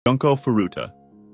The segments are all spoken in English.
Junko Furuta.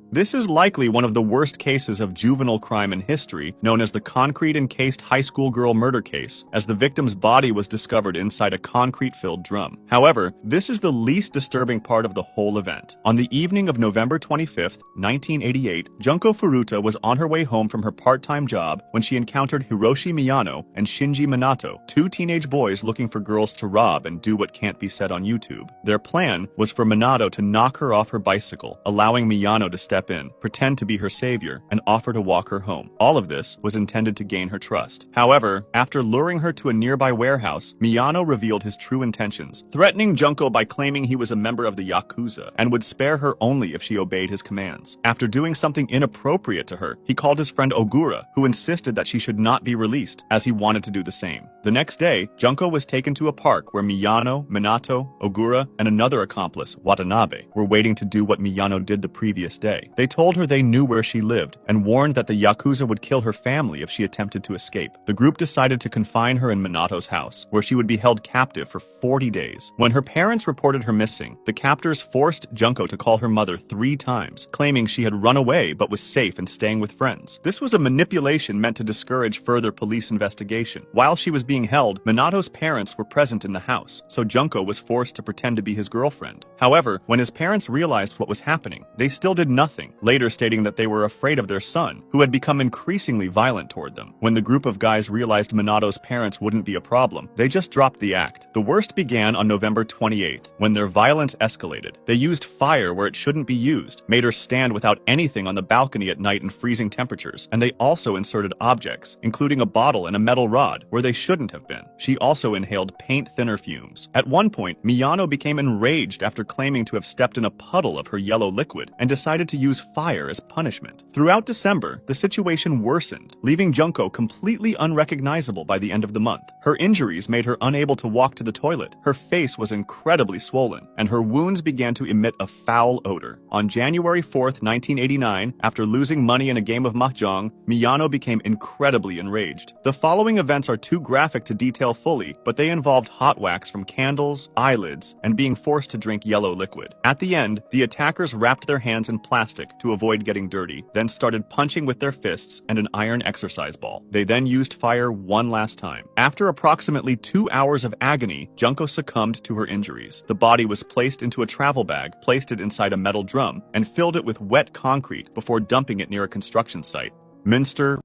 This is likely one of the worst cases of juvenile crime in history, known as the concrete-encased high school girl murder case, as the victim's body was discovered inside a concrete-filled drum. However, this is the least disturbing part of the whole event. On the evening of November 25, 1988, Junko Furuta was on her way home from her part-time job when she encountered Hiroshi Miyano and Shinji Minato, two teenage boys looking for girls to rob and do what can't be said on YouTube. Their plan was for Minato to knock her off her bicycle, allowing Miyano to step in, pretend to be her savior, and offer to walk her home. All of this was intended to gain her trust. However, after luring her to a nearby warehouse, Miyano revealed his true intentions, threatening Junko by claiming he was a member of the Yakuza and would spare her only if she obeyed his commands. After doing something inappropriate to her, he called his friend Ogura, who insisted that she should not be released, as he wanted to do the same. The next day, Junko was taken to a park where Miyano, Minato, Ogura, and another accomplice, Watanabe, were waiting to do what Miyano did the previous day. They told her they knew where she lived and warned that the Yakuza would kill her family if she attempted to escape. The group decided to confine her in Minato's house, where she would be held captive for 40 days. When her parents reported her missing, the captors forced Junko to call her mother 3 times, claiming she had run away but was safe and staying with friends. This was a manipulation meant to discourage further police investigation. While she was being held, Minato's parents were present in the house, so Junko was forced to pretend to be his girlfriend. However, when his parents realized what was happening, they still did nothing, later stating that they were afraid of their son, who had become increasingly violent toward them. When the group of guys realized Minato's parents wouldn't be a problem, they just dropped the act. The worst began on November 28th, when their violence escalated. They used fire where it shouldn't be used, made her stand without anything on the balcony at night in freezing temperatures, and they also inserted objects, including a bottle and a metal rod, where they shouldn't have been. She also inhaled paint thinner fumes. At one point, Miyano became enraged after claiming to have stepped in a puddle of her yellow liquid and decided to use fire as punishment. Throughout December, the situation worsened, leaving Junko completely unrecognizable by the end of the month. Her injuries made her unable to walk to the toilet, her face was incredibly swollen, and her wounds began to emit a foul odor. On January 4th, 1989, after losing money in a game of mahjong, Miyano became incredibly enraged. The following events are too graphic to detail fully, but they involved hot wax from candles, eyelids, and being forced to drink yellow liquid. At the end, the attackers wrapped their hands in plastic to avoid getting dirty, then started punching with their fists and an iron exercise ball. They then used fire one last time. After approximately 2 hours of agony, Junko succumbed to her injuries. The body was placed into a travel bag, placed it inside a metal drum, and filled it with wet concrete before dumping it near a construction site. Münster,